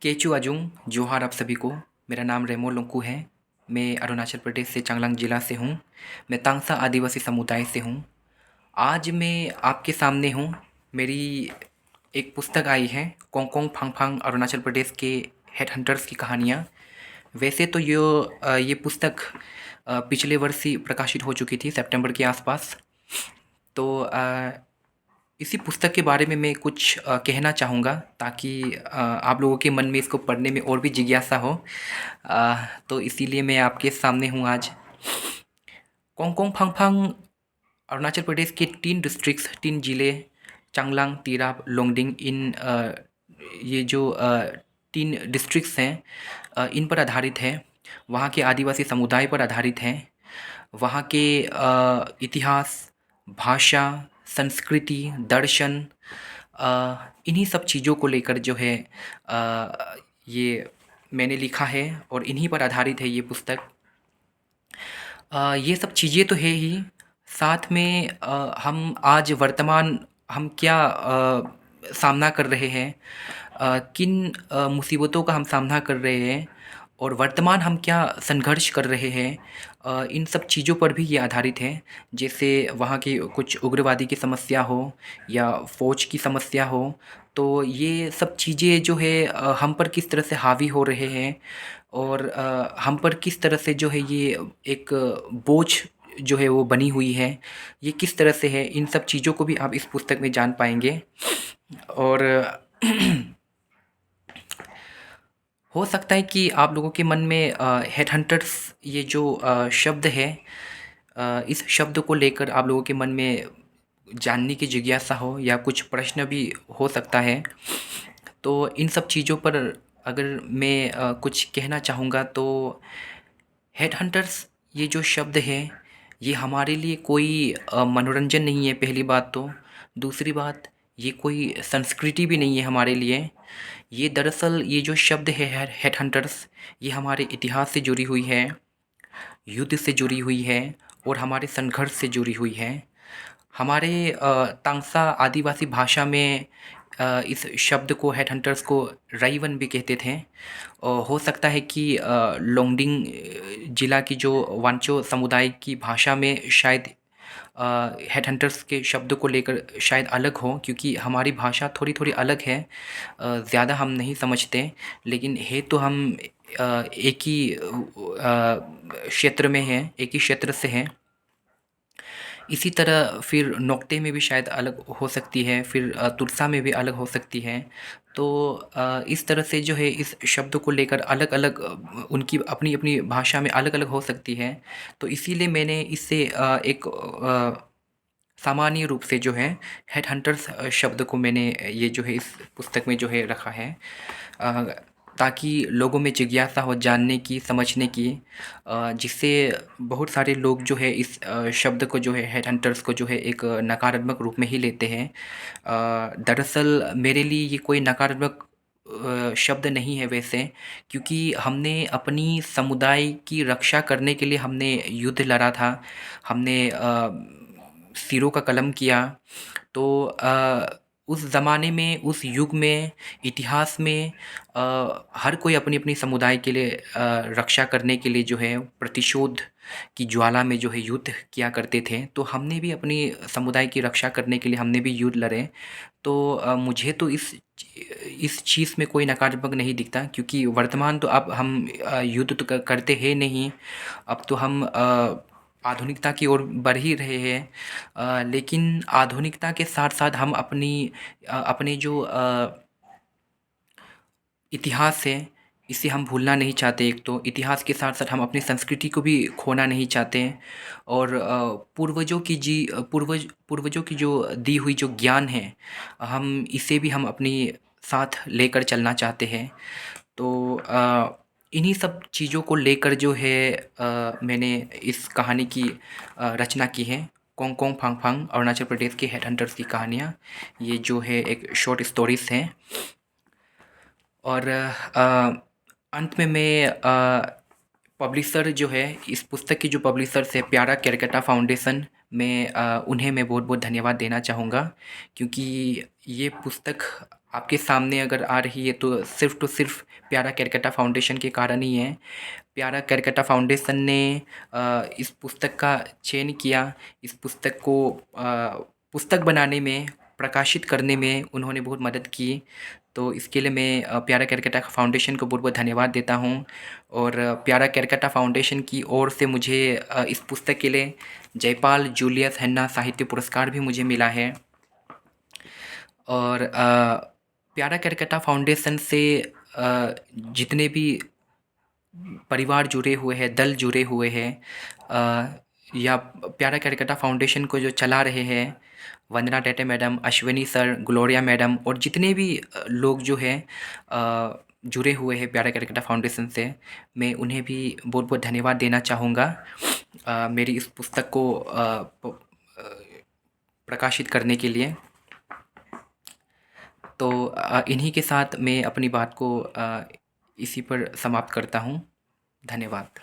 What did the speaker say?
केचू अजुंग जोहार आप सभी को। मेरा नाम रेमो लोंकू है। मैं अरुणाचल प्रदेश से चांगलांग ज़िला से हूँ। मैं तांगसा आदिवासी समुदाय से हूँ। आज मैं आपके सामने हूँ। मेरी एक पुस्तक आई है, कोंगकोंग फांगफांग अरुणाचल प्रदेश के हेड हंटर्स की कहानियाँ। वैसे तो ये पुस्तक पिछले वर्ष ही प्रकाशित हो चुकी थी, सितंबर के आसपास। तो इसी पुस्तक के बारे में मैं कुछ कहना चाहूँगा, ताकि आप लोगों के मन में इसको पढ़ने में और भी जिज्ञासा हो। तो इसीलिए मैं आपके सामने हूँ आज। कोंगकोंग फांगफांग अरुणाचल प्रदेश के 3 डिस्ट्रिक्ट्स, 3 ज़िले, चांगलांग, तिराप, लोंगडिंग, ये जो 3 डिस्ट्रिक्ट्स हैं, इन पर आधारित है। वहाँ के आदिवासी समुदाय पर आधारित हैं। वहाँ के इतिहास, भाषा, संस्कृति, दर्शन, इन्हीं सब चीज़ों को लेकर जो है ये मैंने लिखा है और इन्हीं पर आधारित है ये पुस्तक। ये सब चीज़ें तो है ही, साथ में हम आज वर्तमान हम क्या सामना कर रहे हैं, किन मुसीबतों का हम सामना कर रहे हैं और वर्तमान हम क्या संघर्ष कर रहे हैं, इन सब चीज़ों पर भी ये आधारित है। जैसे वहाँ की कुछ उग्रवादी की समस्या हो या फ़ौज की समस्या हो, तो ये सब चीज़ें जो है हम पर किस तरह से हावी हो रहे हैं और हम पर किस तरह से जो है ये एक बोझ जो है वो बनी हुई है, ये किस तरह से है, इन सब चीज़ों को भी आप इस पुस्तक में जान पाएंगे। और हो सकता है कि आप लोगों के मन में हेड हंटर्स ये जो शब्द है, इस शब्द को लेकर आप लोगों के मन में जानने की जिज्ञासा हो या कुछ प्रश्न भी हो सकता है। तो इन सब चीज़ों पर अगर मैं कुछ कहना चाहूँगा तो हेड हंटर्स ये जो शब्द है, ये हमारे लिए कोई मनोरंजन नहीं है, पहली बात तो। दूसरी बात, ये कोई संस्कृति भी नहीं है हमारे लिए। ये दरअसल ये जो शब्द है हेड हंटर्स, ये हमारे इतिहास से जुड़ी हुई है, युद्ध से जुड़ी हुई है और हमारे संघर्ष से जुड़ी हुई है। हमारे तांगसा आदिवासी भाषा में इस शब्द को, हेड हंटर्स को, राइवन भी कहते थे। और हो सकता है कि लोंगडिंग ज़िला की जो वांचो समुदाय की भाषा में शायद हेड हंटर्स के शब्द को लेकर शायद अलग हो, क्योंकि हमारी भाषा थोड़ी थोड़ी अलग है। ज़्यादा हम नहीं समझते, लेकिन है तो हम एक ही क्षेत्र में हैं, एक ही क्षेत्र से हैं। इसी तरह फिर नोक्ते में भी शायद अलग हो सकती है, फिर तुरसा में भी अलग हो सकती है। तो इस तरह से जो है इस शब्द को लेकर अलग-अलग उनकी अपनी-अपनी भाषा में अलग-अलग हो सकती है। तो इसीलिए मैंने इससे एक सामान्य रूप से जो है हेड हंटर्स शब्द को मैंने ये जो है इस पुस्तक में जो है रखा है, अ, ताकि लोगों में जिज्ञासा हो जानने की, समझने की, जिससे बहुत सारे लोग जो है इस शब्द को जो है हेड हंटर्स को जो है एक नकारात्मक रूप में ही लेते हैं। दरअसल मेरे लिए ये कोई नकारात्मक शब्द नहीं है वैसे, क्योंकि हमने अपनी समुदाय की रक्षा करने के लिए हमने युद्ध लड़ा था। हमने सिरों का कलम किया। तो उस ज़माने में, उस युग में, इतिहास में हर कोई अपनी-अपनी समुदाय के लिए रक्षा करने के लिए जो है प्रतिशोध की ज्वाला में जो है युद्ध किया करते थे। तो हमने भी अपनी समुदाय की रक्षा करने के लिए हमने भी युद्ध लड़े। तो मुझे तो इस चीज़ में कोई नकारात्मक नहीं दिखता, क्योंकि वर्तमान तो अब हम युद्ध तो करते हैं नहीं। अब तो हम आधुनिकता की ओर बढ़ ही रहे हैं। लेकिन आधुनिकता के साथ-साथ हम अपने जो इतिहास है, इसे हम भूलना नहीं चाहते। एक तो इतिहास के साथ-साथ हम अपनी संस्कृति को भी खोना नहीं चाहते। और पूर्वजों की जो दी हुई जो ज्ञान है, हम इसे भी हम अपनी साथ लेकर चलना चाहते हैं। तो इन्हीं सब चीज़ों को लेकर जो है मैंने इस कहानी की रचना की है। कोंगकोंग फांगफांग अरुणाचल प्रदेश के हेड हंटर्स की कहानियाँ, ये जो है एक शॉर्ट स्टोरीज़ हैं। और अंत में मैं पब्लिशर जो है, इस पुस्तक की जो पब्लिशर्स है, प्यारा कैलकाटा फाउंडेशन, मैं उन्हें मैं बहुत-बहुत धन्यवाद देना चाहूँगा, क्योंकि ये पुस्तक आपके सामने अगर आ रही है तो सिर्फ़ प्यारा कैलकाटा फाउंडेशन के कारण ही है। प्यारा कैलकाटा फाउंडेशन ने इस पुस्तक का चयन किया। इस पुस्तक को पुस्तक बनाने में, प्रकाशित करने में उन्होंने बहुत मदद की। तो इसके लिए मैं प्यारा कैलकाटा फाउंडेशन को बहुत-बहुत धन्यवाद देता हूँ। और प्यारा कैलकाटा फाउंडेशन की ओर से मुझे इस पुस्तक के लिए जयपाल जूलियस हेन्ना साहित्य पुरस्कार भी मुझे मिला है। और प्यारा कैलकाटा फाउंडेशन से जितने भी परिवार जुड़े हुए हैं, दल जुड़े हुए हैं, या प्यारा कैलकाटा फाउंडेशन को जो चला रहे हैं, Vandana Tete madam, Ashwini sir, Gloria madam और जितने भी लोग जो हैं जुड़े हुए हैं प्यारा कैलकाटा फाउंडेशन से, मैं उन्हें भी बहुत बहुत धन्यवाद देना चाहूँगा मेरी इस पुस्तक को प्रकाशित करने के लिए। तो इन्हीं के साथ मैं अपनी बात को इसी पर समाप्त करता हूँ। धन्यवाद।